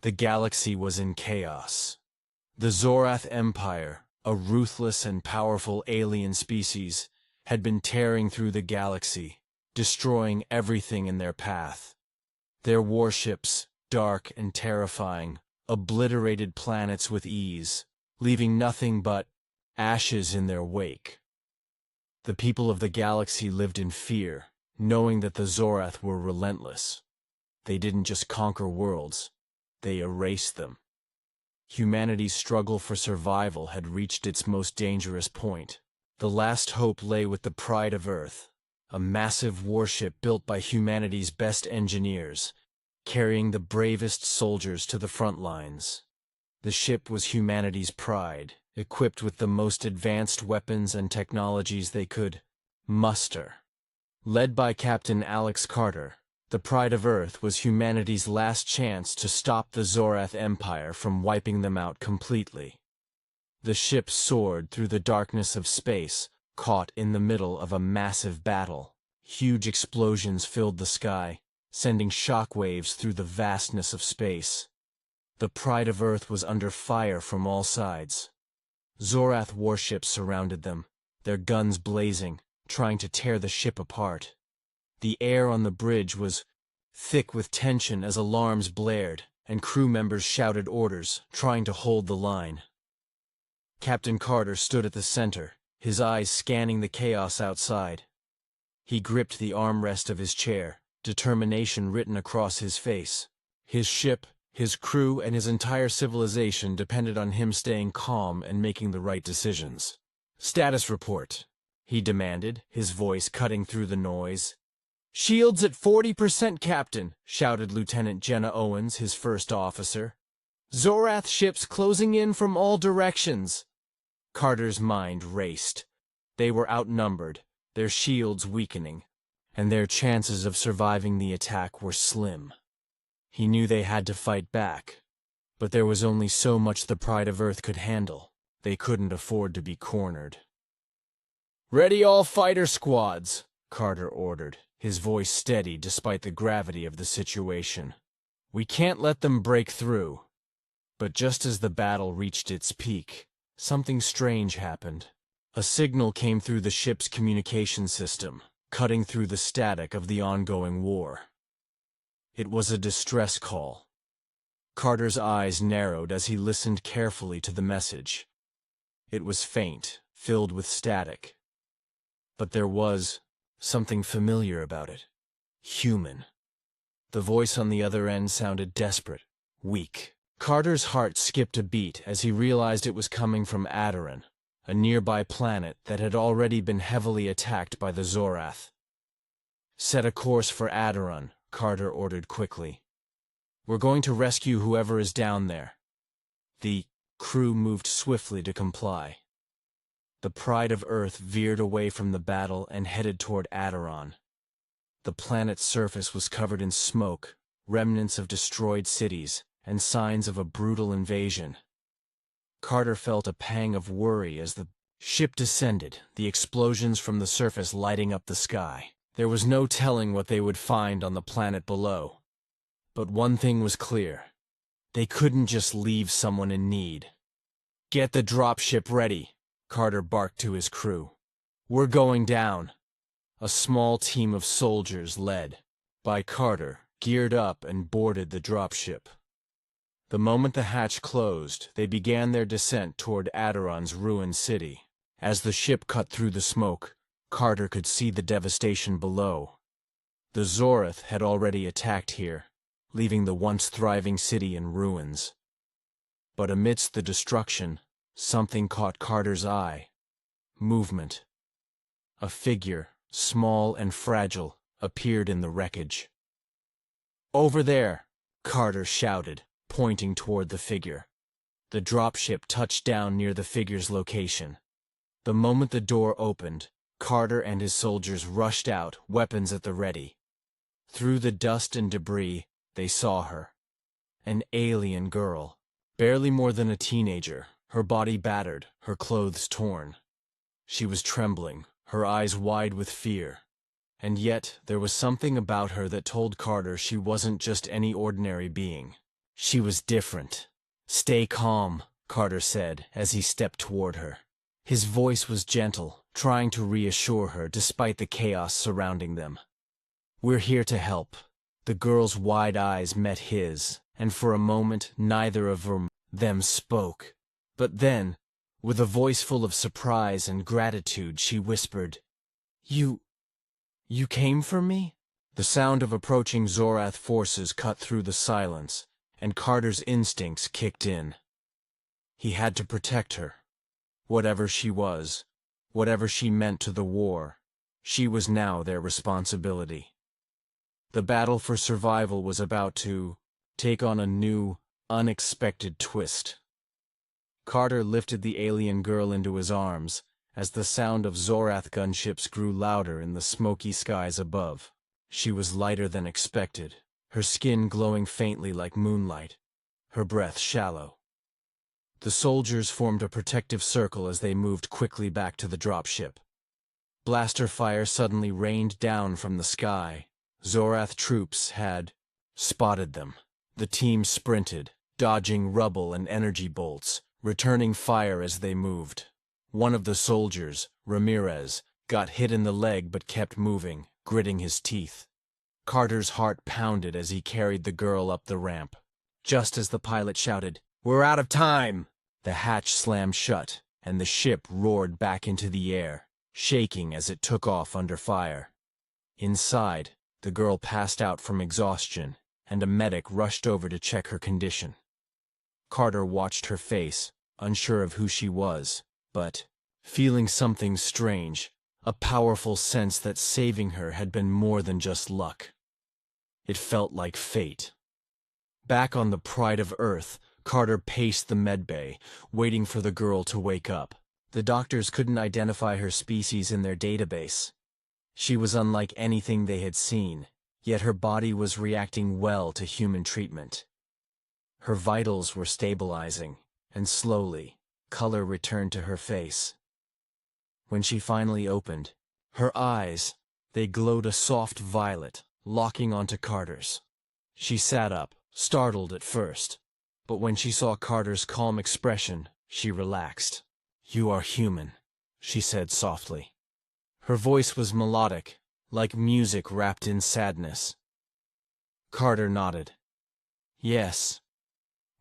The galaxy was in chaos. The Zorath Empire, a ruthless and powerful alien species, had been tearing through the galaxy, destroying everything in their path. Their warships, dark and terrifying, obliterated planets with ease, leaving nothing but ashes in their wake. The people of the galaxy lived in fear, knowing that the Zorath were relentless. They didn't just conquer worlds, they erased them. Humanity's struggle for survival had reached its most dangerous point. The last hope lay with the Pride of Earth, a massive warship built by humanity's best engineers, carrying the bravest soldiers to the front lines. The ship was humanity's pride, equipped with the most advanced weapons and technologies they could muster. Led by Captain Alex Carter, the Pride of Earth was humanity's last chance to stop the Zorath Empire from wiping them out completely. The ship soared through the darkness of space, caught in the middle of a massive battle. Huge explosions filled the sky, sending shockwaves through the vastness of space. The Pride of Earth was under fire from all sides. Zorath warships surrounded them, their guns blazing, trying to tear the ship apart. The air on the bridge was thick with tension as alarms blared, and crew members shouted orders, trying to hold the line. Captain Carter stood at the center, his eyes scanning the chaos outside. He gripped the armrest of his chair, determination written across his face. His ship, his crew, and his entire civilization depended on him staying calm and making the right decisions. "Status report," he demanded, his voice cutting through the noise. "Shields at 40%, Captain," shouted Lieutenant Jenna Owens, his first officer. "Zorath ships closing in from all directions." Carter's mind raced. They were outnumbered, their shields weakening, and their chances of surviving the attack were slim. He knew they had to fight back, but there was only so much the Pride of Earth could handle. They couldn't afford to be cornered. "Ready all fighter squads," Carter ordered, his voice steady despite the gravity of the situation. "We can't let them break through." But just as the battle reached its peak, something strange happened. A signal came through the ship's communication system, cutting through the static of the ongoing war. It was a distress call. Carter's eyes narrowed as he listened carefully to the message. It was faint, filled with static. But there was something familiar about it. Human. The voice on the other end sounded desperate, weak. Carter's heart skipped a beat as he realized it was coming from Adoran, a nearby planet that had already been heavily attacked by the Zorath. "Set a course for Adoran," Carter ordered quickly. "We're going to rescue whoever is down there." The crew moved swiftly to comply. The Pride of Earth veered away from the battle and headed toward Adoran. The planet's surface was covered in smoke, remnants of destroyed cities, and signs of a brutal invasion. Carter felt a pang of worry as the ship descended, the explosions from the surface lighting up the sky. There was no telling what they would find on the planet below. But one thing was clear. They couldn't just leave someone in need. "Get the dropship ready," Carter barked to his crew. "We're going down." A small team of soldiers led by Carter geared up and boarded the dropship. The moment the hatch closed, they began their descent toward Adoran's ruined city. As the ship cut through the smoke, Carter could see the devastation below. The Zorath had already attacked here, leaving the once thriving city in ruins. But amidst the destruction, something caught Carter's eye. Movement. A figure, small and fragile, appeared in the wreckage. "Over there!" Carter shouted, pointing toward the figure. The dropship touched down near the figure's location. The moment the door opened, Carter and his soldiers rushed out, weapons at the ready. Through the dust and debris, they saw her. An alien girl, barely more than a teenager, her body battered, her clothes torn. She was trembling, her eyes wide with fear. And yet, there was something about her that told Carter she wasn't just any ordinary being. She was different. "Stay calm," Carter said as he stepped toward her. His voice was gentle, trying to reassure her despite the chaos surrounding them. "We're here to help." The girl's wide eyes met his, and for a moment neither of them spoke. But then, with a voice full of surprise and gratitude, she whispered, You came for me?" The sound of approaching Zorath forces cut through the silence, and Carter's instincts kicked in. He had to protect her. Whatever she was, whatever she meant to the war, she was now their responsibility. The battle for survival was about to take on a new, unexpected twist. Carter lifted the alien girl into his arms as the sound of Zorath gunships grew louder in the smoky skies above. She was lighter than expected, her skin glowing faintly like moonlight, her breath shallow. The soldiers formed a protective circle as they moved quickly back to the dropship. Blaster fire suddenly rained down from the sky. Zorath troops had spotted them. The team sprinted, dodging rubble and energy bolts, returning fire as they moved. One of the soldiers, Ramirez, got hit in the leg but kept moving, gritting his teeth. Carter's heart pounded as he carried the girl up the ramp. Just as the pilot shouted, "We're out of time!" the hatch slammed shut, and the ship roared back into the air, shaking as it took off under fire. Inside, the girl passed out from exhaustion, and a medic rushed over to check her condition. Carter watched her face, unsure of who she was, but feeling something strange, a powerful sense that saving her had been more than just luck. It felt like fate. Back on the Pride of Earth, Carter paced the medbay, waiting for the girl to wake up. The doctors couldn't identify her species in their database. She was unlike anything they had seen, yet her body was reacting well to human treatment. Her vitals were stabilizing, and slowly, color returned to her face. When she finally opened, her eyes, they glowed a soft violet, locking onto Carter's. She sat up, startled at first, but when she saw Carter's calm expression, she relaxed. "You are human," she said softly. Her voice was melodic, like music wrapped in sadness. Carter nodded. "Yes.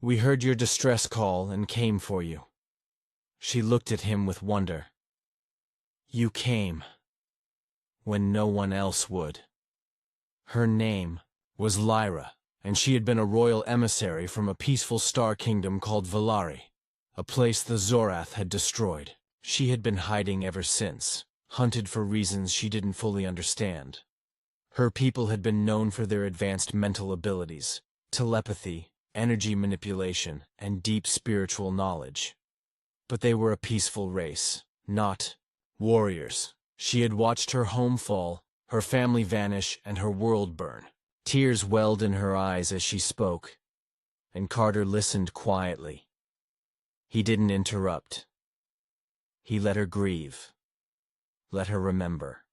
We heard your distress call and came for you." She looked at him with wonder. "You came when no one else would." Her name was Lyra, and she had been a royal emissary from a peaceful star kingdom called Valari, a place the Zorath had destroyed. She had been hiding ever since, hunted for reasons she didn't fully understand. Her people had been known for their advanced mental abilities, telepathy, energy manipulation, and deep spiritual knowledge. But they were a peaceful race, not warriors. She had watched her home fall, her family vanish, and her world burn. Tears welled in her eyes as she spoke, and Carter listened quietly. He didn't interrupt. He let her grieve. Let her remember.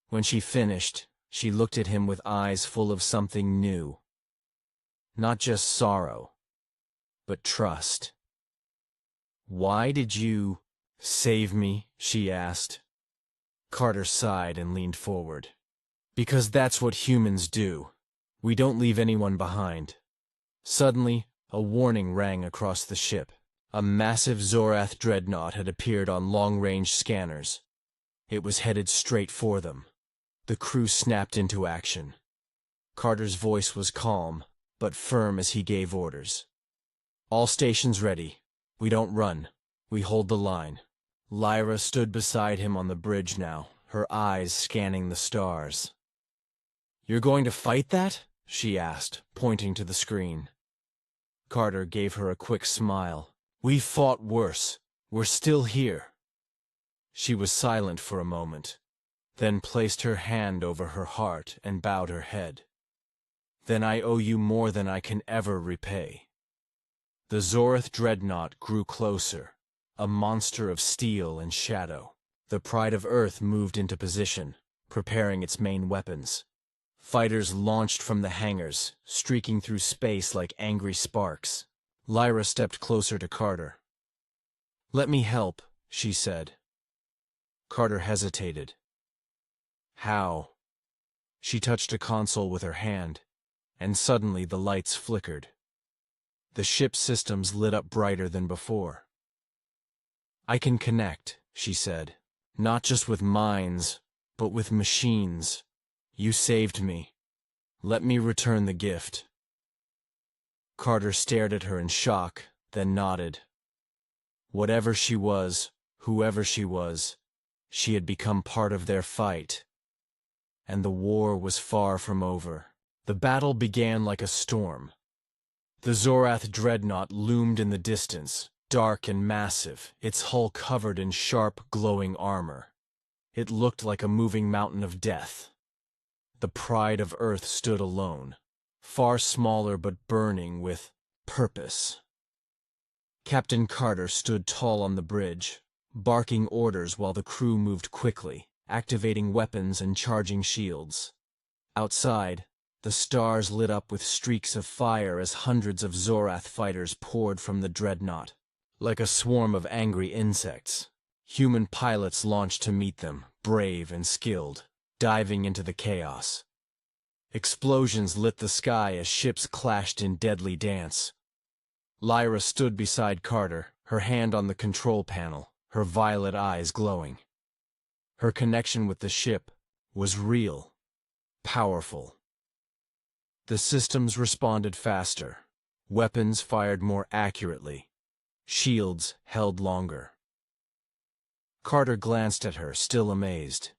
When she finished, she looked at him with eyes full of something new. Not just sorrow, but trust. "Why did you save me?" she asked. Carter sighed and leaned forward. "Because that's what humans do. We don't leave anyone behind." Suddenly, a warning rang across the ship. A massive Zorath dreadnought had appeared on long-range scanners. It was headed straight for them. The crew snapped into action. Carter's voice was calm, but firm as he gave orders. "All stations ready. We don't run. We hold the line." Lyra stood beside him on the bridge now, her eyes scanning the stars. "You're going to fight that?" she asked, pointing to the screen. Carter gave her a quick smile. "We've fought worse. We're still here." She was silent for a moment, then placed her hand over her heart and bowed her head. "Then I owe you more than I can ever repay." The Zorath dreadnought grew closer, a monster of steel and shadow. The Pride of Earth moved into position, preparing its main weapons. Fighters launched from the hangars, streaking through space like angry sparks. Lyra stepped closer to Carter. "Let me help," she said. Carter hesitated. "How?" She touched a console with her hand, and suddenly the lights flickered. The ship's systems lit up brighter than before. "I can connect," she said. "Not just with minds, but with machines. You saved me. Let me return the gift." Carter stared at her in shock, then nodded. Whatever she was, whoever she had become part of their fight. And the war was far from over. The battle began like a storm. The Zorath dreadnought loomed in the distance, dark and massive, its hull covered in sharp, glowing armor. It looked like a moving mountain of death. The pride of Earth stood alone, far smaller but burning with purpose. Captain Carter stood tall on the bridge, barking orders while the crew moved quickly, activating weapons and charging shields. Outside, the stars lit up with streaks of fire as hundreds of Zorath fighters poured from the dreadnought. Like a swarm of angry insects, human pilots launched to meet them, brave and skilled, diving into the chaos. Explosions lit the sky as ships clashed in deadly dance. Lyra stood beside Carter, her hand on the control panel, her violet eyes glowing. Her connection with the ship was real, powerful. The systems responded faster. Weapons fired more accurately. Shields held longer. Carter glanced at her, still amazed.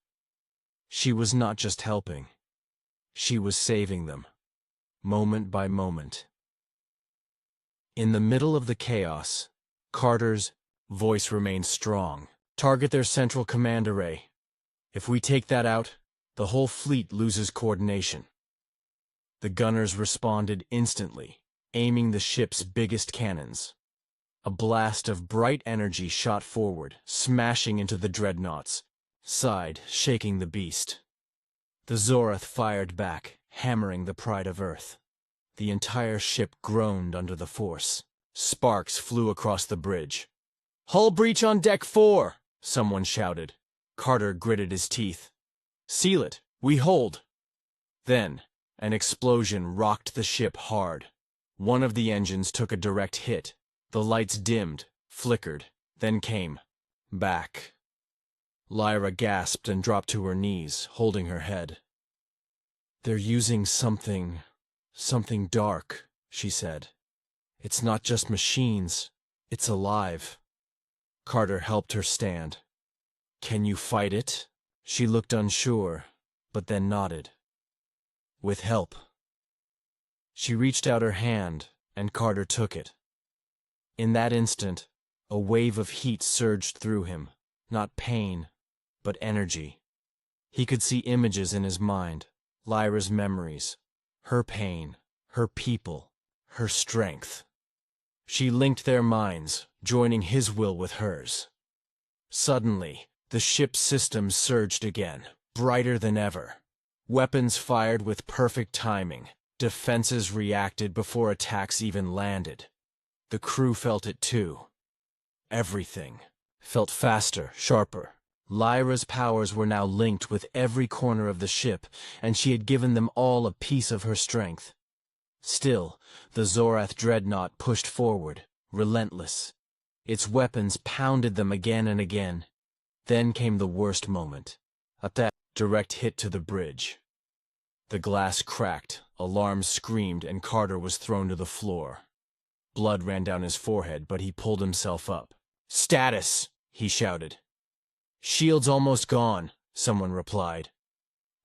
She was not just helping. She was saving them, moment by moment. In the middle of the chaos, Carter's voice remained strong. "Target their central command array. If we take that out, the whole fleet loses coordination." The gunners responded instantly, aiming the ship's biggest cannons. A blast of bright energy shot forward, smashing into the dreadnought's side, shaking the beast. The Zorath fired back, hammering the pride of Earth. The entire ship groaned under the force. Sparks flew across the bridge. "Hull breach on deck 4!" someone shouted. Carter gritted his teeth. "Seal it! We hold!" Then, an explosion rocked the ship hard. One of the engines took a direct hit. The lights dimmed, flickered, then came back. Lyra gasped and dropped to her knees, holding her head. "They're using something dark," she said. "It's not just machines, it's alive." Carter helped her stand. "Can you fight it?" She looked unsure, but then nodded. "With help." She reached out her hand, and Carter took it. In that instant, a wave of heat surged through him, not pain, but energy. He could see images in his mind, Lyra's memories, her pain, her people, her strength. She linked their minds, joining his will with hers. Suddenly, the ship's systems surged again, brighter than ever. Weapons fired with perfect timing. Defenses reacted before attacks even landed. The crew felt it too. Everything felt faster, sharper. Lyra's powers were now linked with every corner of the ship, and she had given them all a piece of her strength. Still, the Zorath dreadnought pushed forward, relentless. Its weapons pounded them again and again. Then came the worst moment. A direct hit to the bridge. The glass cracked, alarms screamed, and Carter was thrown to the floor. Blood ran down his forehead, but he pulled himself up. "Status!" he shouted. "Shields almost gone," someone replied.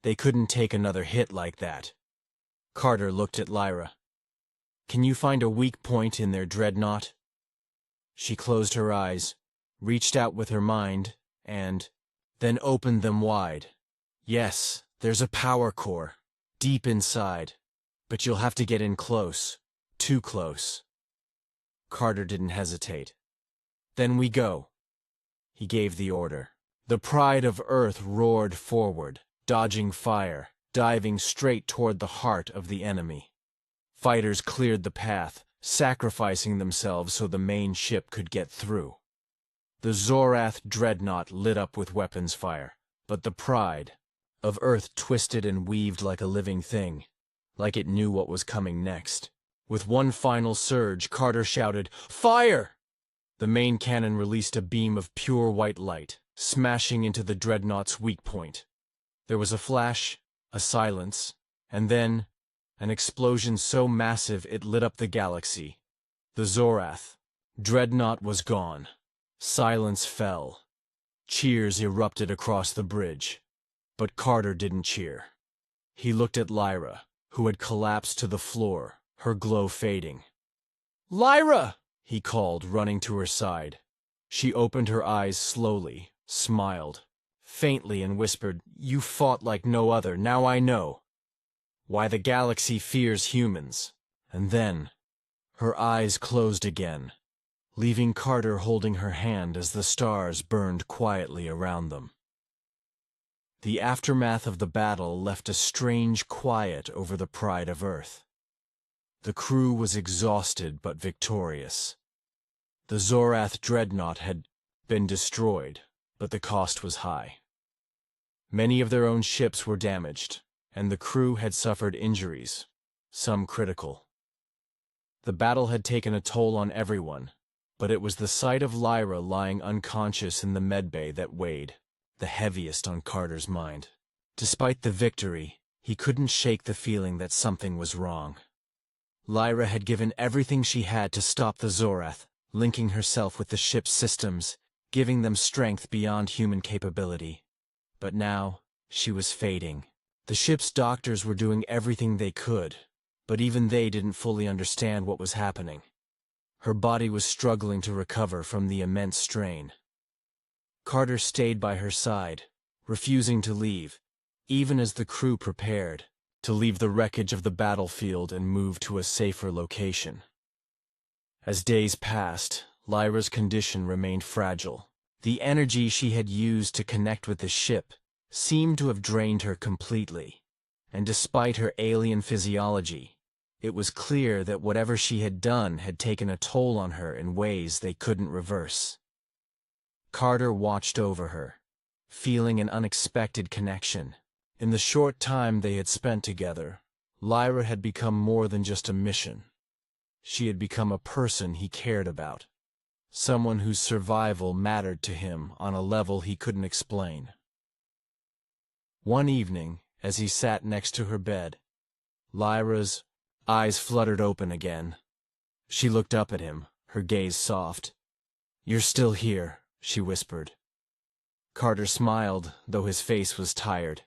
"They couldn't take another hit like that." Carter looked at Lyra. "Can you find a weak point in their dreadnought?" She closed her eyes, reached out with her mind, and then opened them wide. "Yes, there's a power core, deep inside, but you'll have to get in close, too close." Carter didn't hesitate. "Then we go." He gave the order. The pride of Earth roared forward, dodging fire, diving straight toward the heart of the enemy. Fighters cleared the path, sacrificing themselves so the main ship could get through. The Zorath dreadnought lit up with weapons fire, but the Pride of Earth twisted and weaved like a living thing, like it knew what was coming next. With one final surge, Carter shouted, "Fire!" The main cannon released a beam of pure white light, smashing into the dreadnought's weak point. There was a flash, a silence, and then an explosion so massive it lit up the galaxy. The Zorath dreadnought was gone. Silence fell. Cheers erupted across the bridge. But Carter didn't cheer. He looked at Lyra, who had collapsed to the floor, her glow fading. "Lyra!" he called, running to her side. She opened her eyes slowly, smiled faintly, and whispered, "You fought like no other, now I know why the galaxy fears humans." And then her eyes closed again, leaving Carter holding her hand as the stars burned quietly around them. The aftermath of the battle left a strange quiet over the Pride of Earth. The crew was exhausted but victorious. The Zorath dreadnought had been destroyed, but the cost was high. Many of their own ships were damaged, and the crew had suffered injuries, some critical. The battle had taken a toll on everyone, but it was the sight of Lyra lying unconscious in the medbay that weighed the heaviest on Carter's mind. Despite the victory, he couldn't shake the feeling that something was wrong. Lyra had given everything she had to stop the Zorath, linking herself with the ship's systems, giving them strength beyond human capability. But now, she was fading. The ship's doctors were doing everything they could, but even they didn't fully understand what was happening. Her body was struggling to recover from the immense strain. Carter stayed by her side, refusing to leave, even as the crew prepared to leave the wreckage of the battlefield and move to a safer location. As days passed, Lyra's condition remained fragile. The energy she had used to connect with the ship seemed to have drained her completely, and despite her alien physiology, it was clear that whatever she had done had taken a toll on her in ways they couldn't reverse. Carter watched over her, feeling an unexpected connection. In the short time they had spent together, Lyra had become more than just a mission. She had become a person he cared about, someone whose survival mattered to him on a level he couldn't explain. One evening, as he sat next to her bed, Lyra's eyes fluttered open again. She looked up at him, her gaze soft. "You're still here," she whispered. Carter smiled, though his face was tired.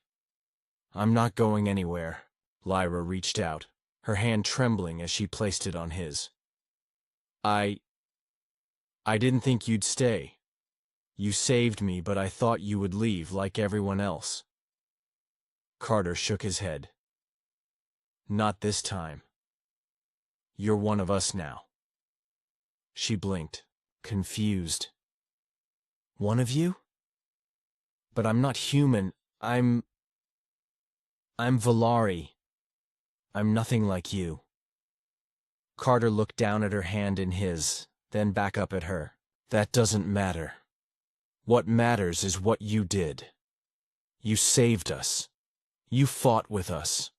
"I'm not going anywhere." Lyra reached out, her hand trembling as she placed it on his. I didn't think you'd stay. You saved me, but I thought you would leave like everyone else." Carter shook his head. "Not this time. You're one of us now." She blinked, confused. "One of you? But I'm not human. I'm Valari. I'm nothing like you." Carter looked down at her hand in his, then back up at her. "That doesn't matter. What matters is what you did. You saved us. You fought with us,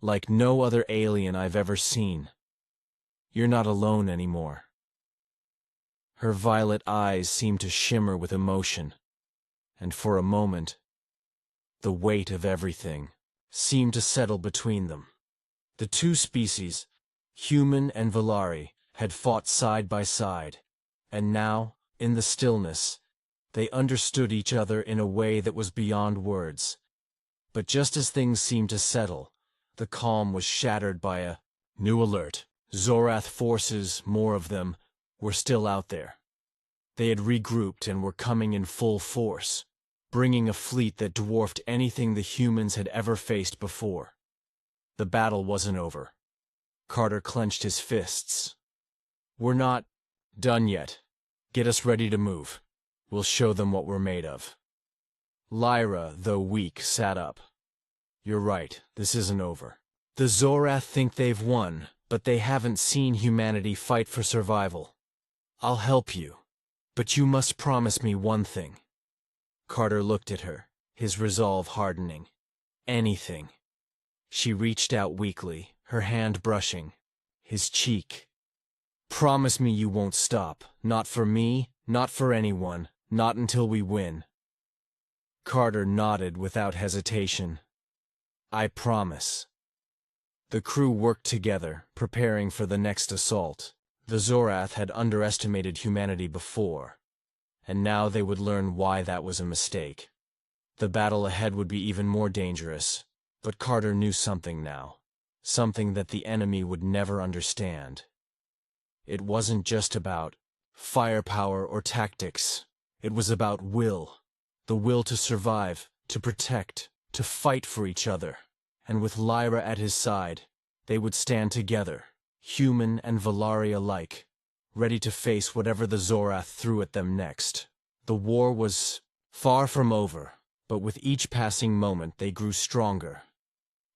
like no other alien I've ever seen. You're not alone anymore." Her violet eyes seemed to shimmer with emotion, and for a moment, the weight of everything seemed to settle between them. The two species, human and Valari, had fought side by side, and now, in the stillness, they understood each other in a way that was beyond words. But just as things seemed to settle, the calm was shattered by a new alert. Zorath forces, more of them, were still out there. They had regrouped and were coming in full force, bringing a fleet that dwarfed anything the humans had ever faced before. The battle wasn't over. Carter clenched his fists. "We're not done yet. Get us ready to move. We'll show them what we're made of." Lyra, though weak, sat up. You're right, this isn't over. The Zorath think they've won, but they haven't seen humanity fight for survival. I'll help you, but you must promise me one thing. Carter looked at her, his resolve hardening. Anything. She reached out weakly, her hand brushing his cheek. Promise me you won't stop, not for me, not for anyone, not until we win. Carter nodded without hesitation. I promise. The crew worked together, preparing for the next assault. The Zorath had underestimated humanity before, and now they would learn why that was a mistake. The battle ahead would be even more dangerous, but Carter knew something now, something that the enemy would never understand. It wasn't just about firepower or tactics. It was about will, the will to survive, to protect, to fight for each other. And with Lyra at his side, they would stand together, human and Valari alike, ready to face whatever the Zorath threw at them next. The war was far from over, but with each passing moment they grew stronger.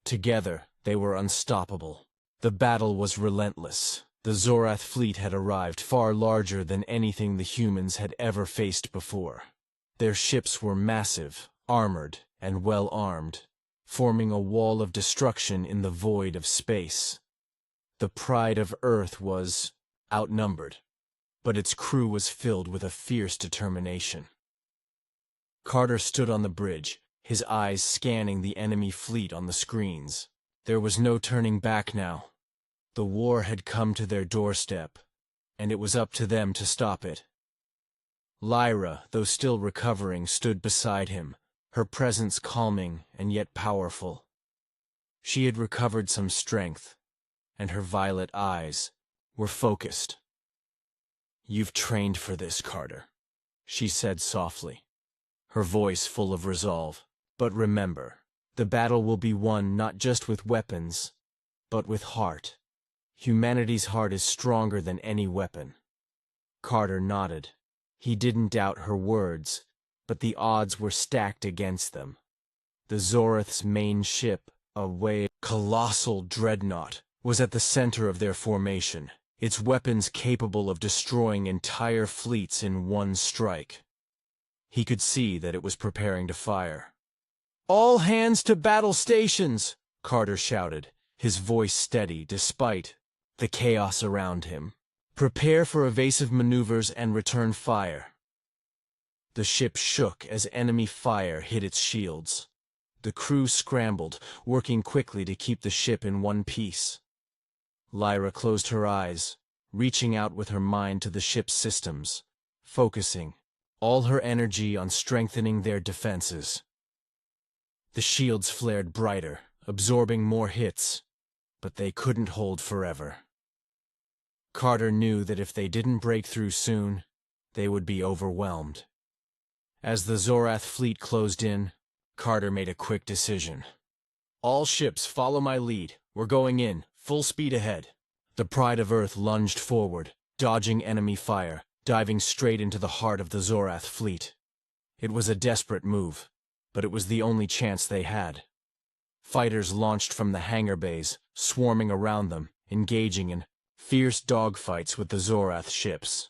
Together, they were unstoppable. The battle was relentless. The Zorath fleet had arrived, far larger than anything the humans had ever faced before. Their ships were massive, armored, and well-armed, forming a wall of destruction in the void of space. The pride of Earth was outnumbered, but its crew was filled with a fierce determination. Carter stood on the bridge, his eyes scanning the enemy fleet on the screens. There was no turning back now. The war had come to their doorstep, and it was up to them to stop it. Lyra, though still recovering, stood beside him, her presence calming and yet powerful. She had recovered some strength, and her violet eyes were focused. You've trained for this, Carter, she said softly, her voice full of resolve. But remember, the battle will be won not just with weapons, but with heart. Humanity's heart is stronger than any weapon. Carter nodded. He didn't doubt her words, but the odds were stacked against them. The Zorath's main ship, a colossal dreadnought, was at the center of their formation, its weapons capable of destroying entire fleets in one strike. He could see that it was preparing to fire. "All hands to battle stations!" Carter shouted, his voice steady despite the chaos around him. "Prepare for evasive maneuvers and return fire." The ship shook as enemy fire hit its shields. The crew scrambled, working quickly to keep the ship in one piece. Lyra closed her eyes, reaching out with her mind to the ship's systems, focusing all her energy on strengthening their defenses. The shields flared brighter, absorbing more hits, but they couldn't hold forever. Carter knew that if they didn't break through soon, they would be overwhelmed. As the Zorath fleet closed in, Carter made a quick decision. "All ships, follow my lead. We're going in, full speed ahead." The Pride of Earth lunged forward, dodging enemy fire, diving straight into the heart of the Zorath fleet. It was a desperate move, but it was the only chance they had. Fighters launched from the hangar bays, swarming around them, engaging in fierce dogfights with the Zorath ships.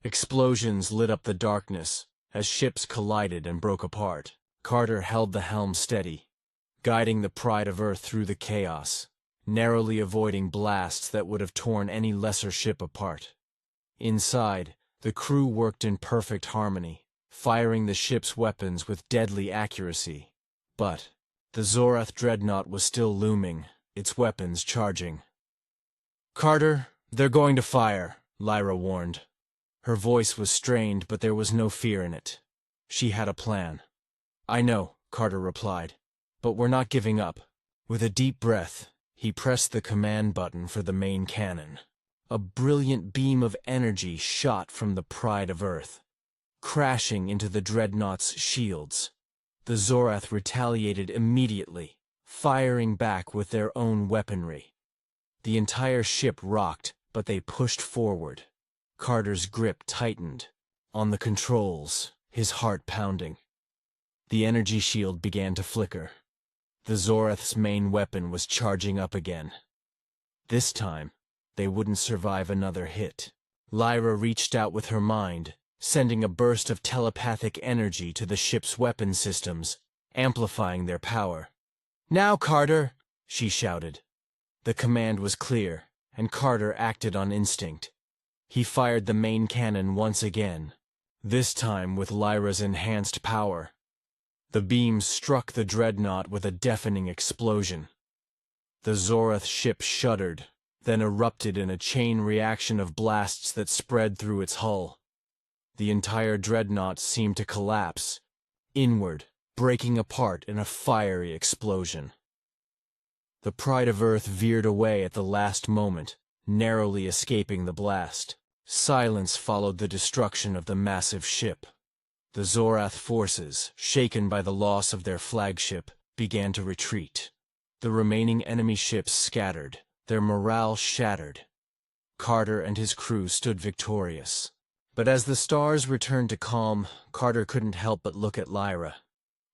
Explosions lit up the darkness as ships collided and broke apart. Carter held the helm steady, guiding the Pride of Earth through the chaos, narrowly avoiding blasts that would have torn any lesser ship apart. Inside, the crew worked in perfect harmony, firing the ship's weapons with deadly accuracy. But the Zorath dreadnought was still looming, its weapons charging. "Carter, they're going to fire," Lyra warned. Her voice was strained, but there was no fear in it. She had a plan. "I know," Carter replied, "but we're not giving up." With a deep breath, he pressed the command button for the main cannon. A brilliant beam of energy shot from the Pride of Earth, crashing into the dreadnought's shields. The Zorath retaliated immediately, firing back with their own weaponry. The entire ship rocked, but they pushed forward. Carter's grip tightened on the controls, his heart pounding. The energy shield began to flicker. The Zorath's main weapon was charging up again. This time, they wouldn't survive another hit. Lyra reached out with her mind, sending a burst of telepathic energy to the ship's weapon systems, amplifying their power. "Now, Carter!" she shouted. The command was clear, and Carter acted on instinct. He fired the main cannon once again, this time with Lyra's enhanced power. The beams struck the dreadnought with a deafening explosion. The Zorath ship shuddered, then erupted in a chain reaction of blasts that spread through its hull. The entire dreadnought seemed to collapse, inward, breaking apart in a fiery explosion. The Pride of Earth veered away at the last moment, narrowly escaping the blast. Silence followed the destruction of the massive ship. The Zorath forces, shaken by the loss of their flagship, began to retreat. The remaining enemy ships scattered, their morale shattered. Carter and his crew stood victorious. But as the stars returned to calm, Carter couldn't help but look at Lyra.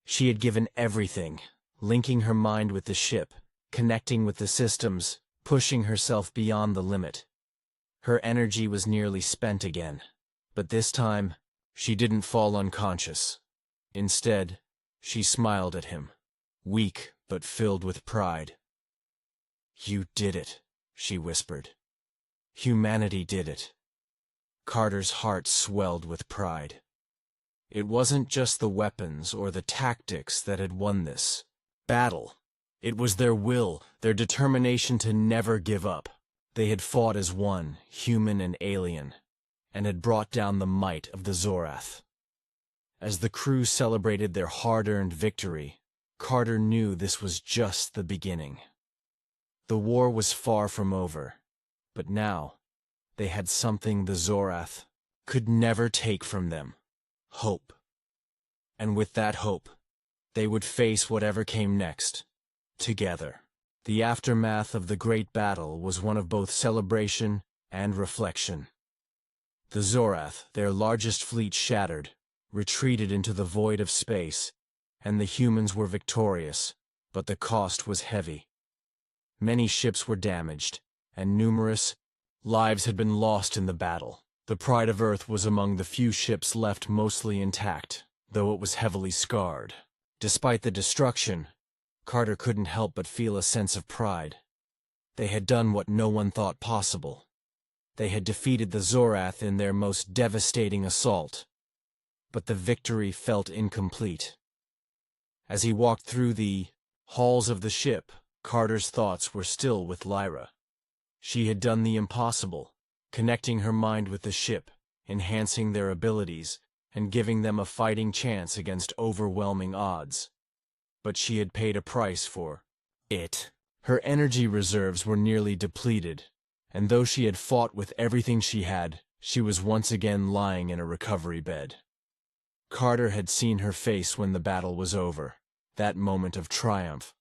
She had given everything, linking her mind with the ship, connecting with the systems, pushing herself beyond the limit. Her energy was nearly spent again, but this time, she didn't fall unconscious. Instead, she smiled at him, weak but filled with pride. "You did it," she whispered. "Humanity did it." Carter's heart swelled with pride. It wasn't just the weapons or the tactics that had won this battle. It was their will, their determination to never give up. They had fought as one, human and alien, and had brought down the might of the Zorath. As the crew celebrated their hard-earned victory, Carter knew this was just the beginning. The war was far from over, but now they had something the Zorath could never take from them: hope. And with that hope, they would face whatever came next, together. The aftermath of the great battle was one of both celebration and reflection. The Zorath, their largest fleet shattered, retreated into the void of space, and the humans were victorious, but the cost was heavy. Many ships were damaged, and numerous lives had been lost in the battle. The Pride of Earth was among the few ships left mostly intact, though it was heavily scarred. Despite the destruction, Carter couldn't help but feel a sense of pride. They had done what no one thought possible. They had defeated the Zorath in their most devastating assault. But the victory felt incomplete. As he walked through the halls of the ship, Carter's thoughts were still with Lyra. She had done the impossible, connecting her mind with the ship, enhancing their abilities, and giving them a fighting chance against overwhelming odds. But she had paid a price for it. Her energy reserves were nearly depleted, and though she had fought with everything she had, she was once again lying in a recovery bed. Carter had seen her face when the battle was over, that moment of triumph,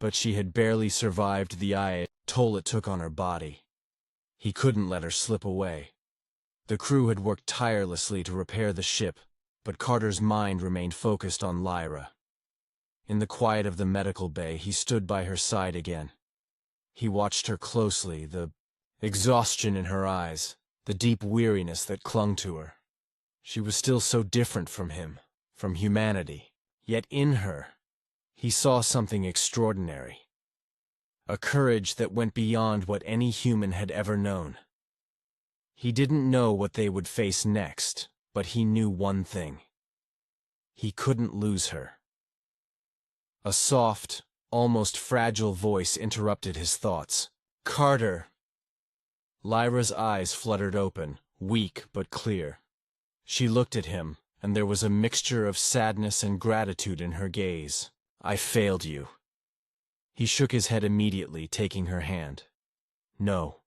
but she had barely survived the toll it took on her body. He couldn't let her slip away. The crew had worked tirelessly to repair the ship, but Carter's mind remained focused on Lyra. In the quiet of the medical bay, he stood by her side again. He watched her closely, the exhaustion in her eyes, the deep weariness that clung to her. She was still so different from him, from humanity. Yet in her, he saw something extraordinary. A courage that went beyond what any human had ever known. He didn't know what they would face next, but he knew one thing. He couldn't lose her. A soft, almost fragile voice interrupted his thoughts. "Carter!" Lyra's eyes fluttered open, weak but clear. She looked at him, and there was a mixture of sadness and gratitude in her gaze. "I failed you." He shook his head immediately, taking her hand. "No,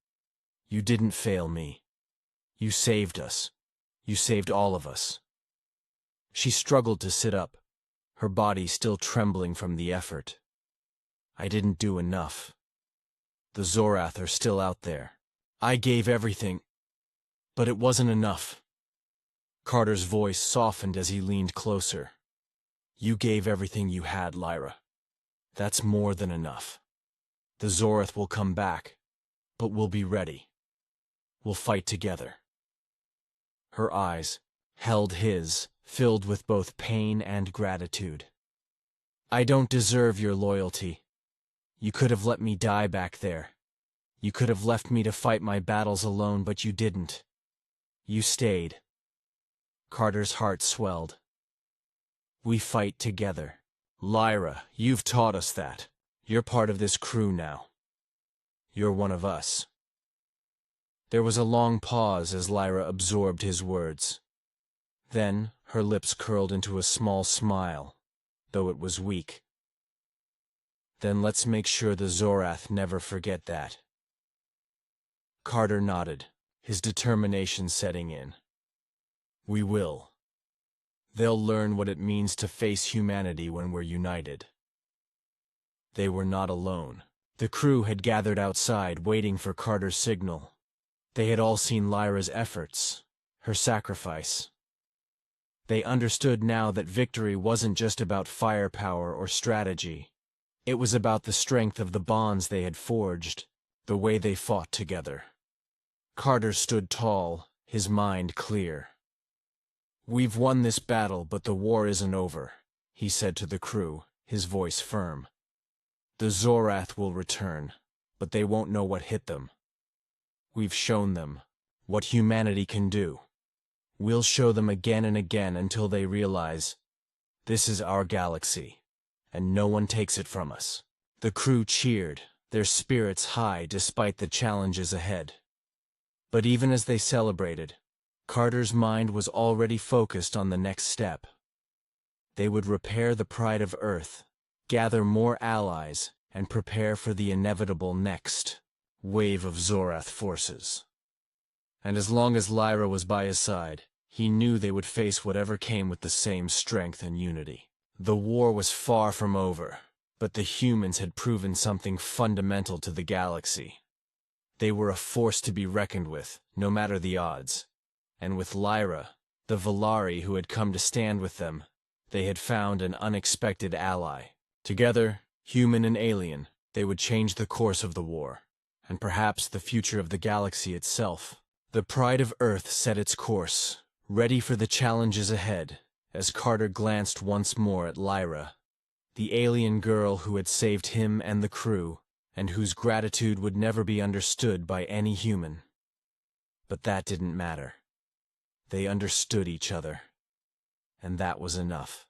you didn't fail me. You saved us. You saved all of us." She struggled to sit up, her body still trembling from the effort. "I didn't do enough. The Zorath are still out there. I gave everything, but it wasn't enough." Carter's voice softened as he leaned closer. "You gave everything you had, Lyra. That's more than enough. The Zorath will come back, but we'll be ready. We'll fight together." Her eyes held his, filled with both pain and gratitude. "I don't deserve your loyalty. You could have let me die back there. You could have left me to fight my battles alone, but you didn't. You stayed." Carter's heart swelled. "We fight together. Lyra, you've taught us that. You're part of this crew now. You're one of us." There was a long pause as Lyra absorbed his words. Then her lips curled into a small smile, though it was weak. "Then let's make sure the Zorath never forget that." Carter nodded, his determination setting in. "We will. They'll learn what it means to face humanity when we're united." They were not alone. The crew had gathered outside, waiting for Carter's signal. They had all seen Lyra's efforts, her sacrifice. They understood now that victory wasn't just about firepower or strategy. It was about the strength of the bonds they had forged, the way they fought together. Carter stood tall, his mind clear. "We've won this battle, but the war isn't over," he said to the crew, his voice firm. "The Zorath will return, but they won't know what hit them. We've shown them what humanity can do. We'll show them again and again until they realize this is our galaxy, and no one takes it from us." The crew cheered, their spirits high despite the challenges ahead. But even as they celebrated, Carter's mind was already focused on the next step. They would repair the pride of Earth, gather more allies, and prepare for the inevitable next wave of Zorath forces. And as long as Lyra was by his side, he knew they would face whatever came with the same strength and unity. The war was far from over, but the humans had proven something fundamental to the galaxy. They were a force to be reckoned with, no matter the odds. And with Lyra, the Valari who had come to stand with them, they had found an unexpected ally. Together, human and alien, they would change the course of the war, and perhaps the future of the galaxy itself. The pride of Earth set its course, ready for the challenges ahead, as Carter glanced once more at Lyra, the alien girl who had saved him and the crew, and whose gratitude would never be understood by any human. But that didn't matter. They understood each other, and that was enough.